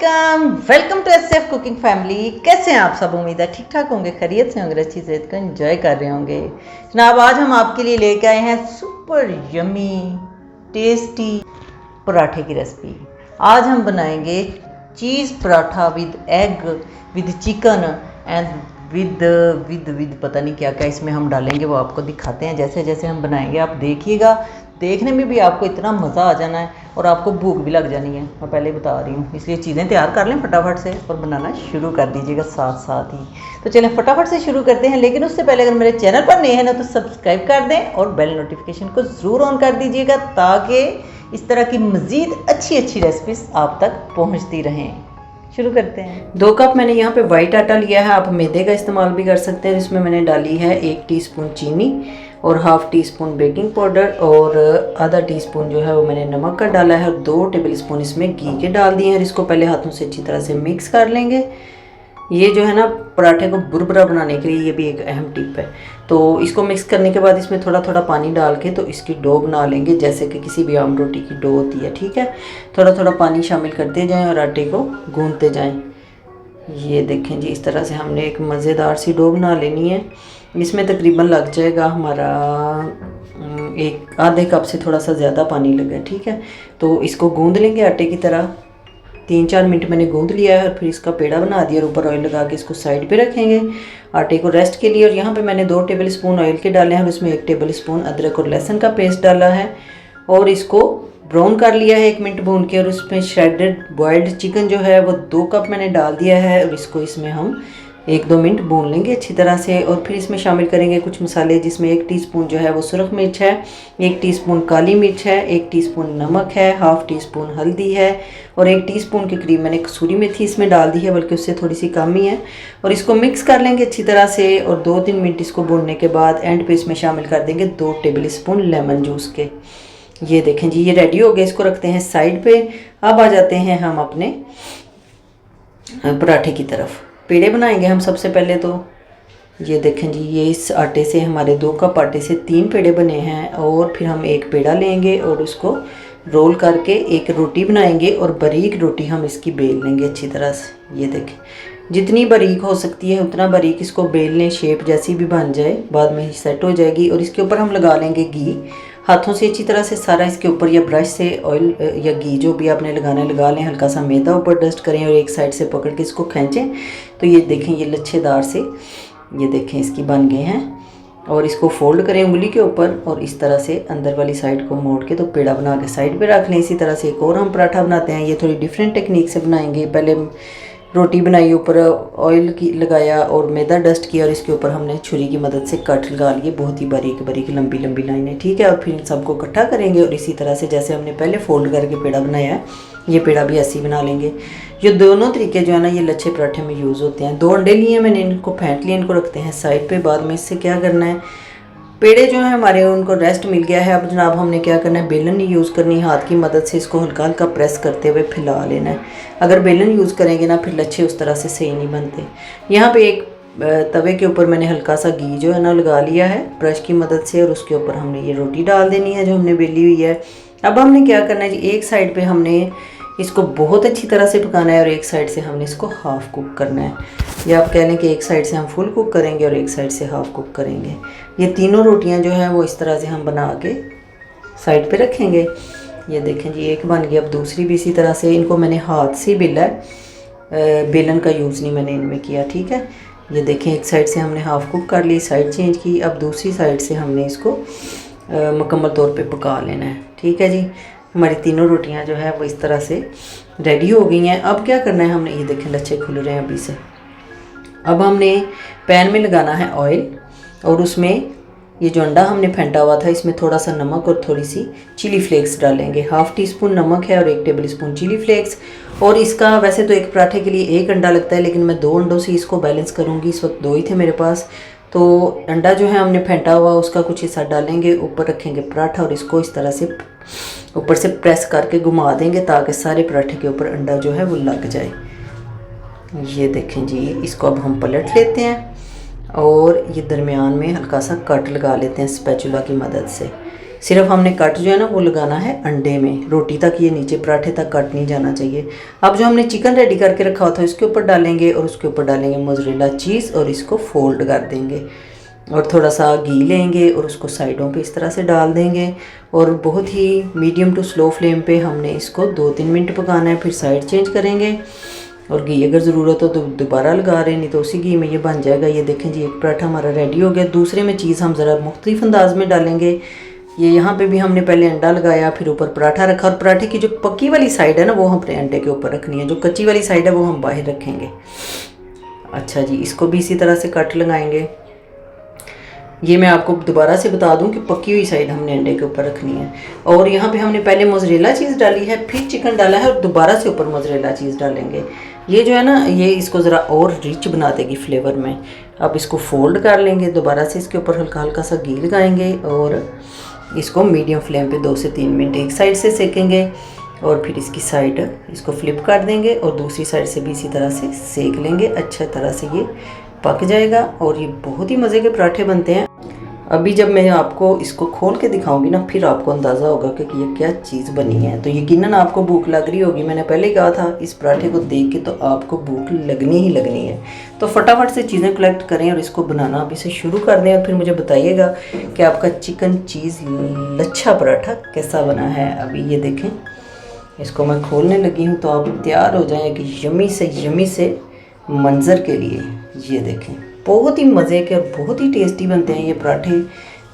अस्सलाम welcome to SF cooking family. कैसे हैं आप सब? उम्मीद है ठीक ठाक होंगे, खैरियत से होंगे, अच्छी सेहत को एंजॉय कर रहे होंगे। जनाब आज हम आपके लिए लेके आए हैं सुपर यमी टेस्टी पराठे की रेसिपी। आज हम बनाएंगे cheese paratha with egg with chicken and with पता नहीं क्या क्या इसमें हम डालेंगे, वो आपको दिखाते हैं जैसे जैसे हम बनाएंगे। आप देखिएगा, देखने में भी आपको इतना मज़ा आ जाना है और आपको भूख भी लग जानी है, मैं पहले बता रही हूँ। इसलिए चीज़ें तैयार कर लें फटाफट से और बनाना शुरू कर दीजिएगा साथ साथ ही। तो चलें फटाफट से शुरू करते हैं, लेकिन उससे पहले अगर मेरे चैनल पर नए हैं ना तो सब्सक्राइब कर दें और बेल नोटिफिकेशन को ज़रूर ऑन कर दीजिएगा ताकि इस तरह की मज़ीद अच्छी अच्छी रेसिपीज़ आप तक पहुँचती रहें। शुरू करते हैं। 2 कप मैंने यहाँ पे वाइट आटा लिया है, आप मैदे का इस्तेमाल भी कर सकते हैं। इसमें मैंने डाली है 1 टीस्पून चीनी और half tea spoon baking powder और आधा टीस्पून जो है वो मैंने नमक का डाला है और 2 टेबल स्पून इसमें घी के डाल दिए हैं। इसको पहले हाथों से अच्छी तरह से मिक्स कर लेंगे। ये जो है ना पराठे को बुरबुरा बनाने के लिए ये भी एक अहम टिप है। तो इसको मिक्स करने के बाद इसमें थोड़ा थोड़ा पानी डाल के तो इसकी डो बना लेंगे, जैसे कि किसी भी आम रोटी की डो होती है। ठीक है, थोड़ा थोड़ा पानी शामिल करते जाएं और आटे को गूंथते जाएं। ये देखें जी, इस तरह से हमने एक मज़ेदार सी डो बना लेनी है। इसमें तकरीबन लग जाएगा हमारा एक आधे कप से थोड़ा सा ज़्यादा पानी लगा। ठीक है, तो इसको गूंद लेंगे आटे की तरह। 3-4 मिनट मैंने गूंद लिया है और फिर इसका पेड़ा बना दिया और ऊपर ऑयल लगा के इसको साइड पे रखेंगे आटे को रेस्ट के लिए। और यहाँ पे मैंने 2 टेबल स्पून ऑयल के डाले हैं और उसमें 1 टेबल स्पून अदरक और लहसुन का पेस्ट डाला है और इसको ब्राउन कर लिया है 1 मिनट भून के। और उसमें श्रेडेड बॉइल्ड चिकन जो है वो 2 कप मैंने डाल दिया है और इसको इसमें हम 1-2 मिनट भून लेंगे अच्छी तरह से। और फिर इसमें शामिल करेंगे कुछ मसाले, जिसमें 1 टीस्पून जो है वो सुरख मिर्च है, 1 टीस्पून काली मिर्च है, 1 टीस्पून नमक है, हाफ़ टी स्पून हल्दी है और 1 टीस्पून के करीब मैंने कसूरी मेथी इसमें डाल दी है, बल्कि उससे थोड़ी सी कम ही है। और इसको मिक्स कर लेंगे अच्छी तरह से और 2-3 मिनट इसको भूनने के बाद एंड पे इसमें शामिल कर देंगे 2 टेबल स्पून लेमन जूस के। ये देखें जी, ये रेडी हो गए, इसको रखते हैं साइड पे। अब आ जाते हैं हम अपने पराठे की तरफ। पेड़े बनाएंगे हम सबसे पहले। तो ये देखें जी, ये इस आटे से हमारे 2 कप आटे से 3 पेड़े बने हैं। और फिर हम एक पेड़ा लेंगे और उसको रोल करके एक रोटी बनाएंगे और बारीक रोटी हम इसकी बेल लेंगे अच्छी तरह से। ये देखें, जितनी बारीक हो सकती है उतना बारीक इसको बेल लें, शेप जैसी भी बन जाए बाद में सेट हो जाएगी। और इसके ऊपर हम लगा लेंगे घी हाथों से अच्छी तरह से सारा इसके ऊपर, या ब्रश से ऑयल या घी जो भी आपने लगाना है लगा लें। हल्का सा मैदा ऊपर डस्ट करें और एक साइड से पकड़ के इसको खींचें तो ये देखें ये लच्छेदार से ये देखें इसकी बन गए हैं। और इसको फोल्ड करें उंगली के ऊपर और इस तरह से अंदर वाली साइड को मोड़ के तो पेड़ा बना के साइड पे रख लें। इसी तरह से एक और हम पराठा बनाते हैं, ये थोड़ी डिफरेंट टेक्निक से बनाएंगे। पहले रोटी बनाई, ऊपर ऑयल की लगाया और मैदा डस्ट किया और इसके ऊपर हमने छुरी की मदद से कट लगा लिए, बहुत ही बारीक बारीक लंबी लंबी लाइनें। ठीक है, और फिर इन सबको इकट्ठा करेंगे और इसी तरह से जैसे हमने पहले फोल्ड करके पेड़ा बनाया है ये पेड़ा भी ऐसे ही बना लेंगे। ये दोनों तरीके जो है ना ये लच्छे पराठे में यूज़ होते हैं। 2 अंडे लिए मैंने, इनको फेंट लिए, इनको रखते हैं साइड पे। बाद में इससे क्या करना है, पेड़े जो हैं हमारे उनको रेस्ट मिल गया है। अब जनाब हमने क्या करना है, बेलन नहीं यूज़ करनी, हाथ की मदद से इसको हल्का हल्का प्रेस करते हुए फैला लेना है। अगर बेलन यूज़ करेंगे ना फिर लच्छे उस तरह से सही नहीं बनते। यहाँ पे एक तवे के ऊपर मैंने हल्का सा घी जो है ना लगा लिया है ब्रश की मदद से और उसके ऊपर हमने ये रोटी डाल देनी है जो हमने बेली हुई है। अब हमने क्या करना है जी, एक साइड पे हमने इसको बहुत अच्छी तरह से पकाना है और एक साइड से हमने इसको हाफ़ कुक करना है। या आप कह लें कि एक साइड से हम फुल कुक करेंगे और एक साइड से हाफ़ कुक करेंगे। ये तीनों रोटियां जो हैं वो इस तरह से हम बना के साइड पे रखेंगे। ये देखें जी, एक बन गई। अब दूसरी भी इसी तरह से, इनको मैंने हाथ से बेला है, बेलन का यूज़ नहीं मैंने इनमें किया। ठीक है, ये देखें एक साइड से हमने हाफ़ कुक कर ली, साइड चेंज की। अब दूसरी साइड से हमने इसको मुकम्मल तौर पे पका लेना है। ठीक है जी, हमारी तीनों रोटियां जो है वो इस तरह से रेडी हो गई हैं। अब क्या करना है हमने, ये देखें लच्छे खुल रहे हैं अभी से। अब हमने पैन में लगाना है ऑयल और उसमें ये जो अंडा हमने फेंटा हुआ था इसमें थोड़ा सा नमक और थोड़ी सी चिली फ्लेक्स डालेंगे। हाफ़ टी स्पून नमक है और 1 टेबल स्पून चिली फ्लेक्स। और इसका वैसे तो एक पराठे के लिए 1 अंडा लगता है, लेकिन मैं 2 अंडों से इसको बैलेंस करूँगी। इस वक्त 2 ही थे मेरे पास। तो अंडा जो है हमने फेंटा हुआ उसका कुछ हिस्सा डालेंगे, ऊपर रखेंगे पराठा और इसको इस तरह से ऊपर से प्रेस करके घुमा देंगे ताकि सारे पराठे के ऊपर अंडा जो है वो लग जाए। ये देखें जी, इसको अब हम पलट लेते हैं और ये दरमियान में हल्का सा कट लगा लेते हैं स्पैचुला की मदद से। सिर्फ हमने कट जो है ना वो लगाना है अंडे में, रोटी तक ये नीचे पराठे तक कट नहीं जाना चाहिए। अब जो हमने चिकन रेडी करके रखा हुआ था इसके ऊपर डालेंगे और उसके ऊपर डालेंगे मोज़रेला चीज़ और इसको फोल्ड कर देंगे और थोड़ा सा घी लेंगे और उसको साइडों पे इस तरह से डाल देंगे और बहुत ही मीडियम टू स्लो फ्लेम पे हमने इसको 2-3 मिनट पकाना है। फिर साइड चेंज करेंगे और घी अगर ज़रूरत हो तो दोबारा लगा रहे, नहीं तो उसी घी में ये बन जाएगा। ये देखें जी एक पराठा हमारा रेडी हो गया। दूसरे में चीज़ हम ज़रा मुख्तलिफ अंदाज में डालेंगे। ये यहाँ पे भी हमने पहले अंडा लगाया, फिर ऊपर पराठा रखा और पराठे की जो पक्की वाली साइड है ना वो हमने अंडे के ऊपर रखनी है, जो कच्ची वाली साइड है वो हम बाहर रखेंगे। अच्छा जी, इसको भी इसी तरह से कट लगाएंगे। ये मैं आपको दोबारा से बता दूं कि पकी हुई साइड हमने अंडे के ऊपर रखनी है। और यहाँ पे हमने पहले मोज़रेला चीज़ डाली है, फिर चिकन डाला है और दोबारा से ऊपर मोज़रेला चीज़ डालेंगे। ये जो है ना ये इसको ज़रा और रिच बना देगी फ्लेवर में। अब इसको फोल्ड कर लेंगे, दोबारा से इसके ऊपर हल्का हल्का सा घी लगाएंगे और इसको मीडियम फ्लेम पे 2 से 3 मिनट एक साइड से सेकेंगे और फिर इसकी साइड इसको फ्लिप कर देंगे और दूसरी साइड से भी इसी तरह से सेक लेंगे। अच्छा तरह से ये पक जाएगा और ये बहुत ही मज़े के पराठे बनते हैं। अभी जब मैं आपको इसको खोल के दिखाऊंगी ना फिर आपको अंदाज़ा होगा कि ये क्या चीज़ बनी है। तो यकीनन आपको भूख लग रही होगी। मैंने पहले कहा था इस पराठे को देख के तो आपको भूख लगनी ही लगनी है। तो फटाफट से चीज़ें कलेक्ट करें और इसको बनाना अभी से शुरू कर दें और फिर मुझे बताइएगा कि आपका चिकन चीज़ लच्छा पराठा कैसा बना है। अभी ये देखें, इसको मैं खोलने लगी हूँ तो आप तैयार हो जाएँ कि यमी से मंज़र के लिए। ये देखें, बहुत ही मज़े के और बहुत ही टेस्टी बनते हैं ये पराठे।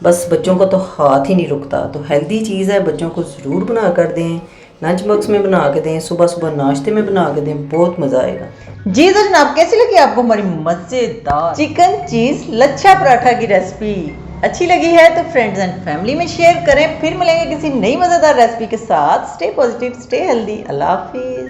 बस बच्चों का तो हाथ ही नहीं रुकता। तो हेल्दी चीज़ है, बच्चों को ज़रूर बना कर दें, लंच बॉक्स में बना के दें, सुबह सुबह नाश्ते में बना के दें, बहुत मज़ा आएगा। जी तो जनाब, कैसी लगी आपको हमारी मज़ेदार चिकन चीज़ लच्छा पराठा की रेसिपी? अच्छी लगी है तो फ्रेंड्स एंड फैमिली में शेयर करें। फिर मिलेंगे किसी नई मज़ेदार रेसिपी के साथ। Stay positive, stay healthy. अल्लाह हाफिज़।